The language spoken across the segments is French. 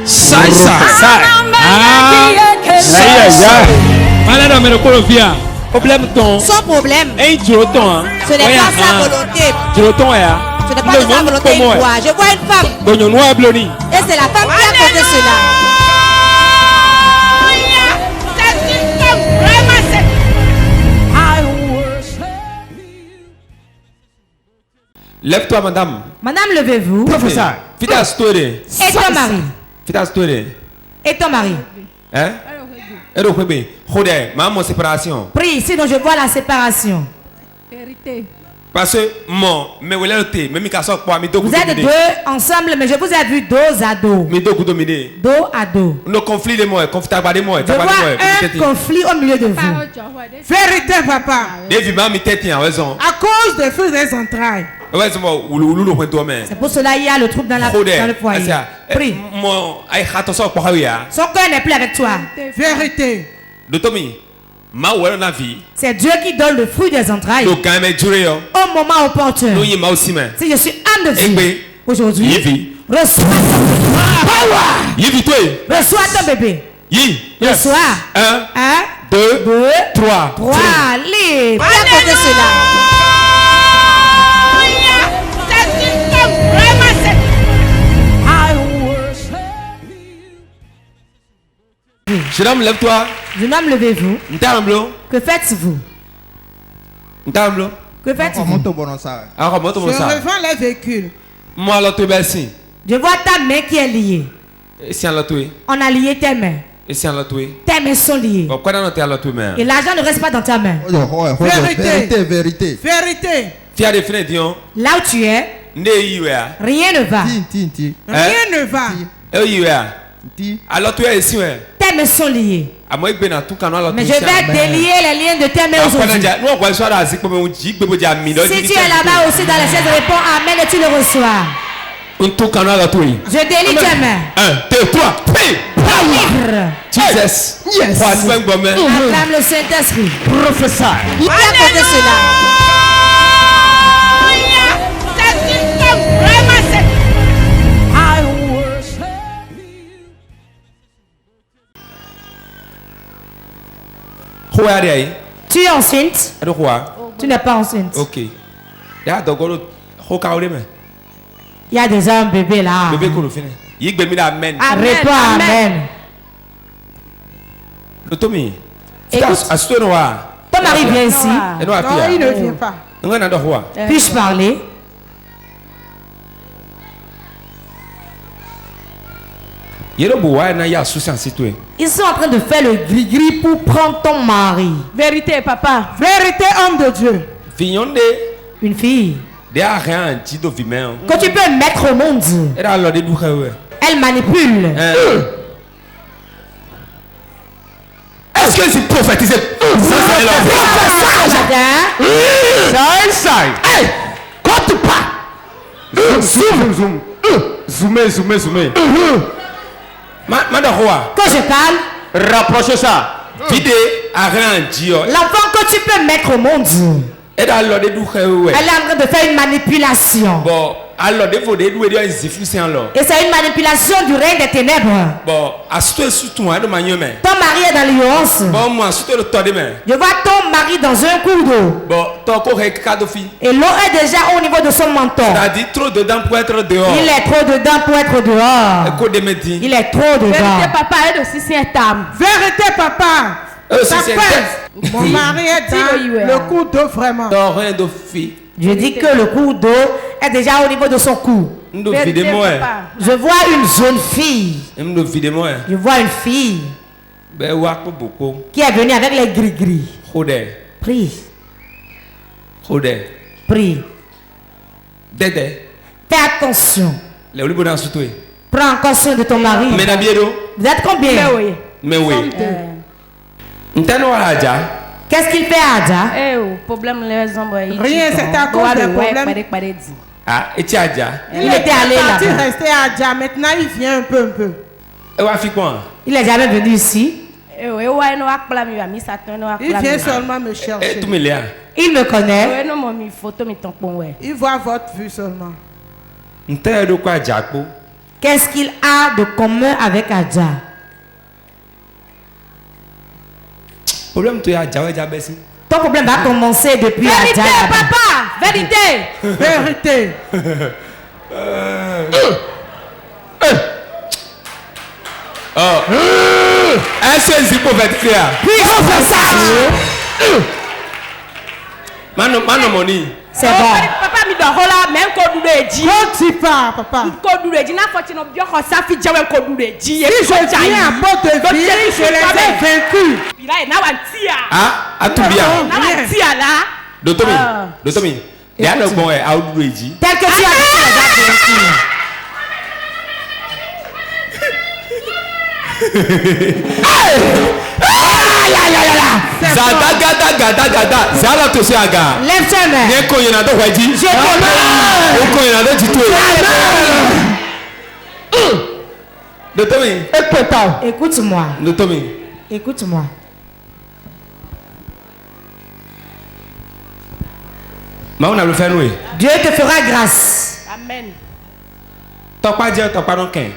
Sai. Malade mais le colofia. Problème ton. Sans problème. Et tu ton. Ce n'est pas sa volonté. Tu ton est. Ce n'est pas de sa volonté. Je vois une femme. Et c'est la femme qui a causé cela. Lève-toi, madame. Madame, levez-vous. Professeur. Fidèle story. Et ton mari. Fidèle story. Et ton mari. Hein? Et donc, bébé. Rodé, maman, séparation. Prie, sinon je vois la séparation. Vérité. Parce que, mon, mais vous êtes Vous êtes deux ensemble, mais je vous ai vu dos à dos. Dos à dos. Nos conflits de moi, confortable de moi. Je vois un conflit au milieu de vous. Vérité, papa. À cause des feux des entrailles. C'est pour cela qu'il y a le trouble dans le foyer. Prie. Son cœur n'est plus avec toi. Vérité. C'est Dieu qui donne le fruit des entrailles au moment opportun. Si je suis âme de Dieu aujourd'hui, reçois ton bébé. Reçois. 1, 2, 3. Allez, viens poser cela. Jeune homme, lève-toi. Jeune homme, levez-vous. Que faites-vous? Que faites-vous? Je revends les véhicules. Je vois ta main qui est liée. On a lié tes mains. Tes mains sont liées. Et l'argent ne reste pas dans ta main. Vérité. Là où tu es, rien ne va. Rien ne va. Tes mains sont liées. Mais je vais délier les liens de tes mains aujourd'hui. Si tu es là-bas aussi dans la chaise, réponds Amen et tu le reçois. Je délie tes mains. 1, 2, 3. Libre. Jesus. Yes. Acclame le Saint-Esprit. Professeur. Il a causé cela. Tu es enceinte? Tu n'es pas enceinte. Ok. Il y a déjà un bébé là. Réponds Amen. Amen. Écoute, ton mari vient ici. Non, il ne vient pas. Puis-je parler? Ils sont en train de faire le gris-gris pour prendre ton mari. Vérité, papa. Vérité, homme de Dieu. Une fille que tu peux mettre au monde. Elle manipule. Est-ce que tu prophétises? Hey, quand tu parles, zoomez. Quand je parle, rapprochez ça. L'enfant que tu peux mettre au monde, elle est en train de faire une manipulation. Et c'est une manipulation du règne des ténèbres. Ton mari est dans l'ignorance. Je vois ton mari dans un cours d'eau. Et l'eau est déjà au niveau de son menton. Il est trop dedans pour être dehors. Il est trop dedans. Vérité, papa, est de si c'est âme. Vérité, papa. Mon mari est dans le cours d'eau vraiment. Je dis que le cours d'eau est déjà au niveau de son cou. Vérité, papa. Je vois une jeune fille. Je vois une fille qui est venue avec les gris-gris. Prie. Fais attention. Prends encore soin de ton mari. Vous êtes combien? Mais oui. Qu'est-ce qu'il fait Adja? Problème les hommes. Rien, c'est à cause des problèmes. Et tu Adja? Il était allé là. Il restait à Adja. Maintenant, il vient un peu. Il est jamais venu ici. Il vient seulement me chercher. Il me connaît. Il voit votre vue seulement. Qu'est-ce qu'il a de commun avec Adja? Problème tu as Adja Bessi. Ton problème va commencer depuis Vérité, Adja. papa. Vérité. Vérité. Est-ce que c'est pour faire clair? Puis on fait ça. Mano money. C'est bon. Papa mi dort là, même quand nous le dit. Quand papa. Quand nous le dit, n'a pas de bien quand ça fait déjà quand nous le dit. Si je viens à porte de vie, je les ai vaincus. Il a une avantia. Ah, tout bien. Avantia là. Dotomi. Il y a le bon à Oudouéji. Tel que tu as dit, Gada. Zala to se aga. lève ta main. Ne ko yana do waji. Je te O ko yana do jitu. Dotomi. Écoute-moi. Dotomi. Écoute-moi. Ma on a le faire nous. Dieu te fera grâce. Amen. T'as pas dire t'as pas non ken.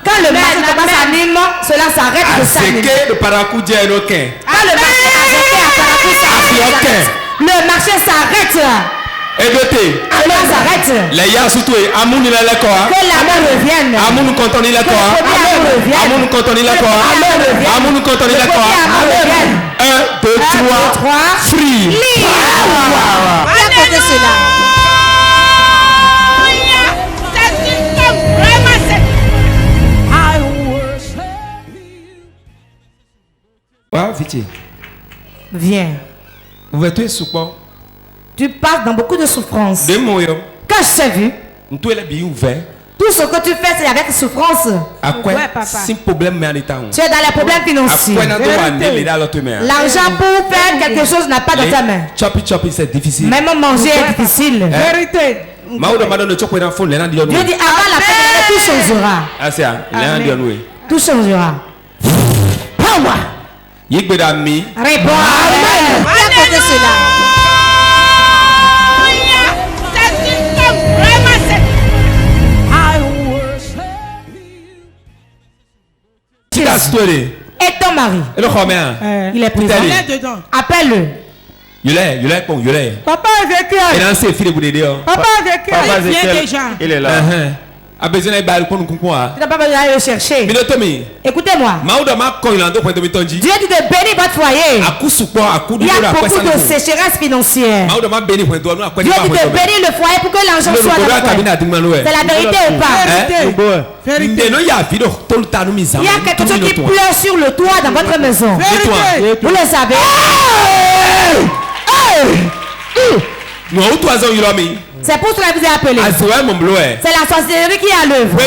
Quand le marché ne passe à Nîmes, cela s'arrête de s'animer. C'est que le paracoudia est ken. Quand le marché s'arrête, le marché s'arrête. Et doté. Alors s'arrête. Les ya surtout amoun il est quoi? Que l'amour revienne. Amoun quand on il est quoi? Amoun quand on il est quoi? Amoun quand on il est quoi? 1, 2, 3. Free. Regardez cela. Viens. Vous êtes sous quoi? Tu passes dans beaucoup de souffrances. De moyo. Quand je t'ai vu, Tout est bien ouvert. tout ce que tu fais, c'est avec souffrance. À quoi? Ouais, papa. C'est problème mais en état. Tu es dans les problèmes financiers. L'argent pour faire quelque chose n'a pas dans ta main. Chopi, c'est difficile. Même manger est difficile. Vérité. Dieu dit avant la fin de l'année, tout changera. Ah, c'est ça. Tout changera. Réponds. Amen. Regardez cela. Et ton mari, il est présent. Il est dedans. Appelle-le. Papa Ézéchiel. Papa Ézéchiel, il vient déjà. Il est là. A besoin d'aller Tu n'as pas besoin d'aller le chercher. Écoutez-moi. Dieu dit de bénir votre foyer. Il y a beaucoup de sécheresse financière. Dieu dit de bénir le foyer pour que l'argent soit dans le foyer. C'est la vérité ou pas? Vérité. Il y a quelque chose qui pleure sur le toit dans votre maison. Vérité. Vous le savez. C'est pour cela que je vous ai appelé. C'est la sorcellerie qui est à l'œuvre. En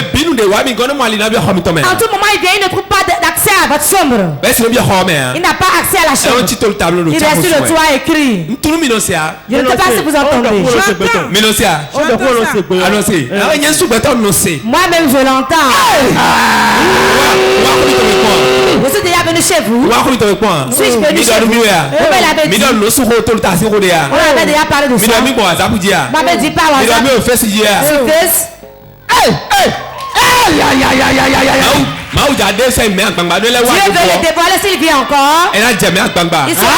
tout moment, il vient, il ne trouve pas d'accès à votre chambre. Il n'a pas accès à la chambre. Il reste sur le toit écrit. Je ne sais pas si vous entendez. Moi-même, je l'entends. Je suis déjà venu chez vous. Suis-je venu chez vous? On m'avait déjà parlé de ça. M'avait dit pas WhatsApp. Sur Face. Dieu veut le dévoiler s'il vient encore. Il sera.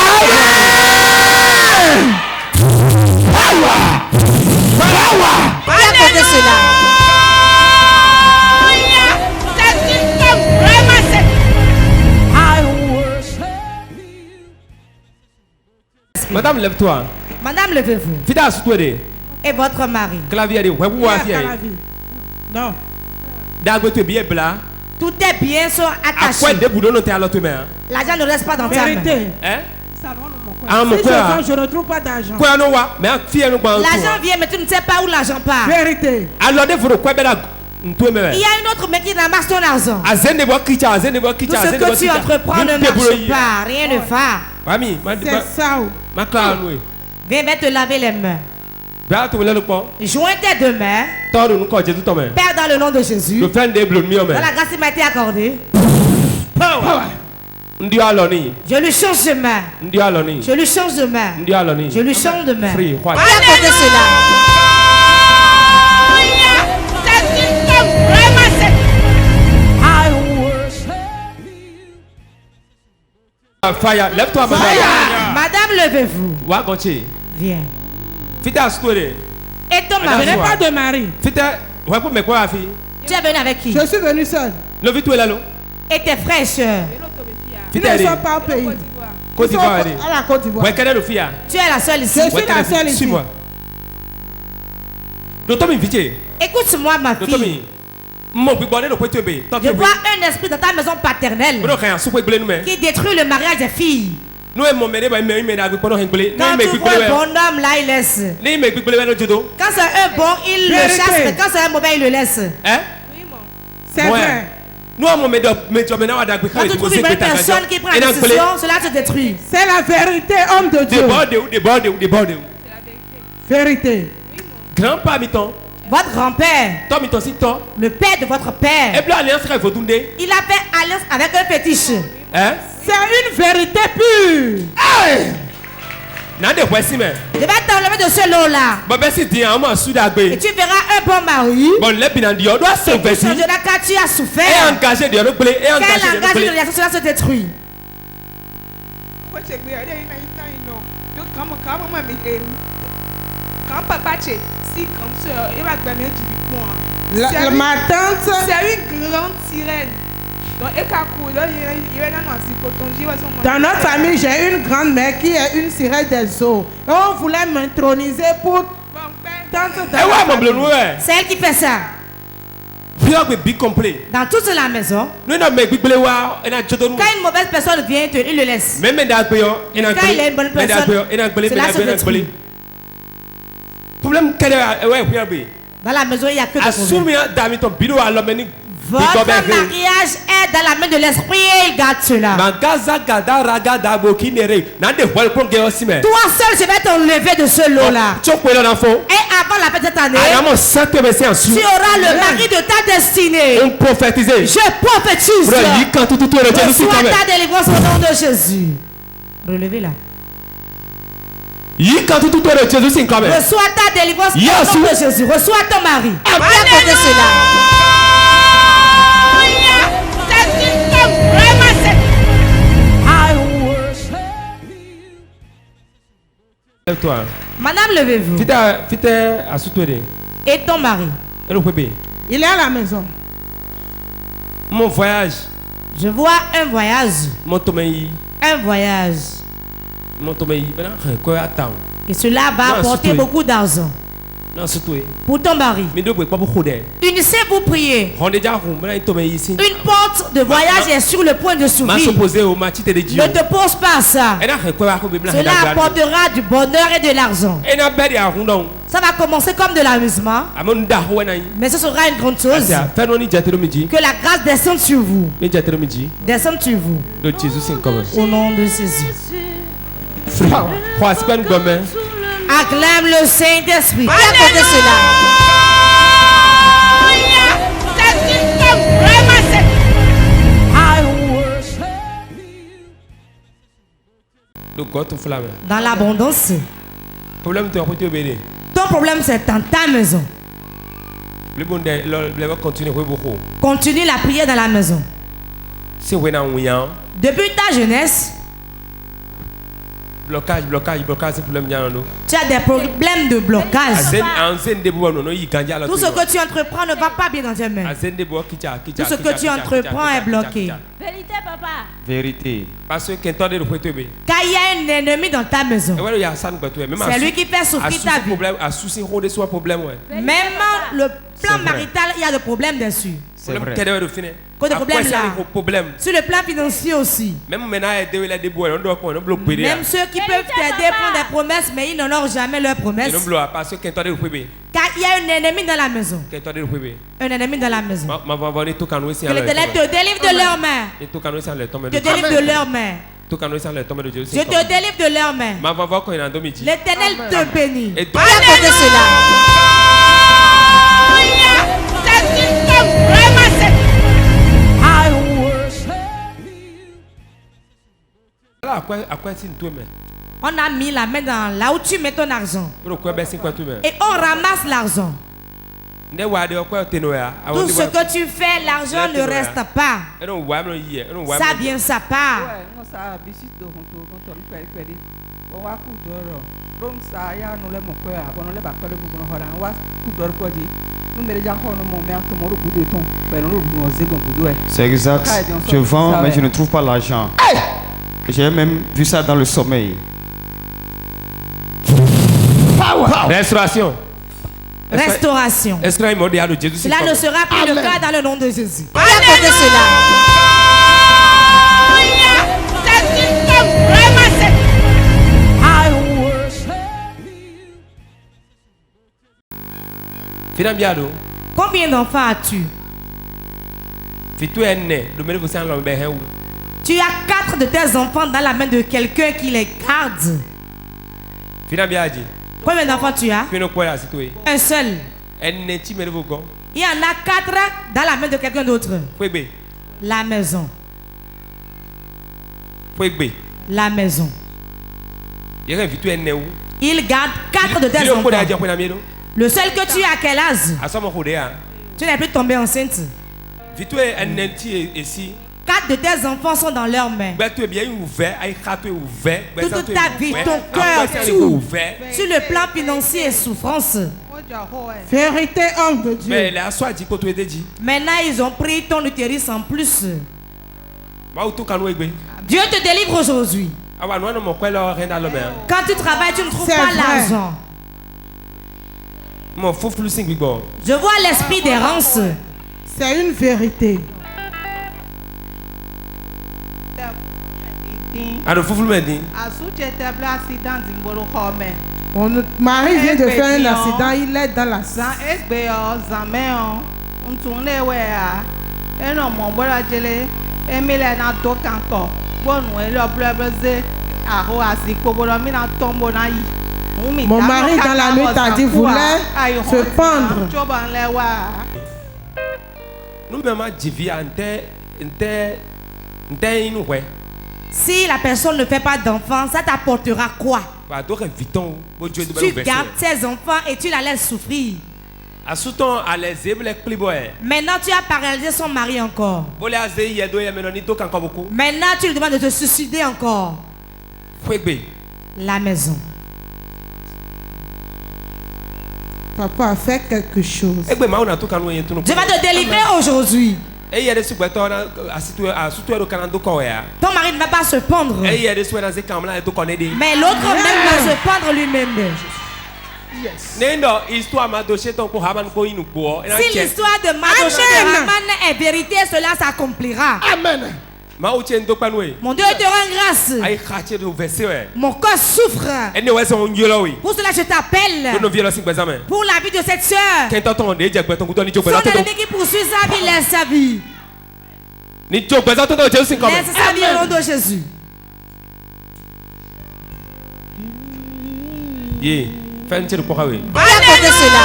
Regardez cela. Madame, lève-toi. Madame, levez-vous. Fida sous toi. Et votre mari. Clavier, Non. Tous tes biens sont attachés. L'argent ne reste pas dans ta main. Vérité. Si je ne trouve pas d'argent. L'argent vient, mais tu ne sais pas où l'argent part. Vérité. Il y a une autre main qui ramasse ton argent. Tout ce que tu entreprends ne marche pas. Rien ne va. C'est ça. Viens te laver les mains. Joins tes deux mains. Père, dans le nom de Jésus. Dans la grâce qui m'a été accordée. Je lui change de main. Je lui change de main. Je lui change de main. Regardez cela. Fire, lève-toi, Madame, levez-vous. Viens. Et ton mari? Je n'ai pas de mari. Tu es venu avec qui? Je suis venu seul. Et tes frères et sœurs? Ils ne sont pas au pays. Côte d'Ivoire. À la Côte d'Ivoire. Tu es la seule ici. Je suis la seule ici. Suis-moi. Écoute-moi, ma fille. Je vois un esprit dans ta maison paternelle qui détruit le mariage des filles. Quand tu vois un bon homme là, il laisse. Quand c'est un bon, il le chasse. Quand c'est un mauvais, il le laisse. C'est vrai. Quand tu trouves une bonne personne qui prend la décision, cela te détruit. C'est la vérité, homme de Dieu. Vérité. Votre grand-père, le père de votre père, il a fait alliance avec un fétiche. C'est une vérité pure. Je vais t'enlever de ce lot-là. Et tu verras un bon mari. Et tu changeras car tu as souffert. Quel langage de relation, cela se détruit. Ma tante, c'est une grande sirène. Dans notre famille, j'ai une grand-mère qui est une sirène des eaux. Et on voulait m'introniser pour tante. C'est elle qui fait ça. Dans toute la maison, quand une mauvaise personne vient, il le laisse. Quand il est une bonne personne, cela se détruit. Dans la maison, il n'y a que des problèmes. Votre mariage est dans la main de l'esprit et il garde cela. Toi seul, je vais t'enlever de ce lot-là. Et avant la fin de cette année, tu auras le mari de ta destinée. Je prophétise. Reçois ta délivrance au nom de Jésus. Relevez-la. Reçois ta délivrance au nom de Jésus. Reçois ton mari. Viens cela. Madame, levez-vous. Et ton mari? Il est à la maison. Mon voyage. Je vois un voyage. Un voyage. Et cela va apporter beaucoup d'argent. Pour ton mari. Unissez-vous, priez. Une porte de voyage est sur le point de s'ouvrir. Ne te pose pas à ça. Cela apportera du bonheur et de l'argent. Ça va commencer comme de l'amusement, mais ce sera une grande chose. Que la grâce descende sur vous. Descende sur vous. Au nom de Jésus. Acclame le Saint-Esprit. Qui a compté cela? Dans l'abondance. Ton problème c'est dans ta maison. Continue la prière dans la maison. Depuis ta jeunesse, tu as des problèmes de blocage. Tout ce que tu entreprends ne va pas bien dans tes mains. Tout ce que tu entreprends est bloqué. Vérité, papa. Vérité. Parce que quand il y a un ennemi dans ta maison, c'est lui qui fait souffrir ta vie. Même le plan marital, il y a des problèmes dessus. C'est vrai. Quand des problèmes là, sur le plan financier aussi. Même ceux qui peuvent t'aider prendre des promesses, mais ils n'en ont jamais leurs promesses. Car il y a un ennemi dans la maison. Un ennemi dans la maison. Que l'Éternel te délivre de leurs mains. Te délivre de leurs mains. Je te délivre de leurs mains. L'Éternel te bénit. Et toi, à cela. On a mis la main dans là où tu mets ton argent. Et on ramasse l'argent. Tout ce que tu fais, l'argent ne reste pas. Ça vient, ça part. C'est exact. Je vends, mais je ne trouve pas l'argent. J'ai même vu ça dans le sommeil. Restauration. Restauration. Cela ne sera plus le cas dans le nom de Jésus. Alléluia. Combien d'enfants as-tu? Tu as 4 de tes enfants dans la main de quelqu'un qui les garde. Combien d'enfants tu as? Un seul. Il y en a 4 dans la main de quelqu'un d'autre. La maison. La maison. Il garde 4 de tes enfants. Le seul que tu as à quel âge? Tu n'es plus tombé enceinte. 4 de tes enfants sont dans leurs mains. Toute ta vie, ton cœur, tout. Sur le plan financier et souffrance. Vérité, homme de Dieu. Maintenant, ils ont pris ton utérus en plus. Dieu te délivre aujourd'hui. Quand tu travailles, tu ne trouves pas l'argent. Je vois l'esprit d'errance. C'est une vérité. Mon mari vient de faire un accident, il est dans la salle. Mon mari dans la nuit a dit voulait se pendre. Si la personne ne fait pas d'enfant, ça t'apportera quoi? Tu gardes tes enfants et tu la laisses souffrir. Maintenant, tu as paralysé son mari encore. Maintenant, tu lui demandes de te suicider encore. La maison. Papa a fait quelque chose. Je vais te délivrer aujourd'hui. Ton mari ne va pas se pendre. Mais l'autre même va se pendre lui-même. Si l'histoire de Madoché de Haman est vérité, cela s'accomplira. Amen. Mon Dieu te rend grâce. Mon corps souffre. Pour cela je t'appelle. Pour la vie de cette soeur. Son ennemi qui poursuit sa vie, laisse sa vie. Laisse sa vie au nom de Jésus. Fais à côté cela.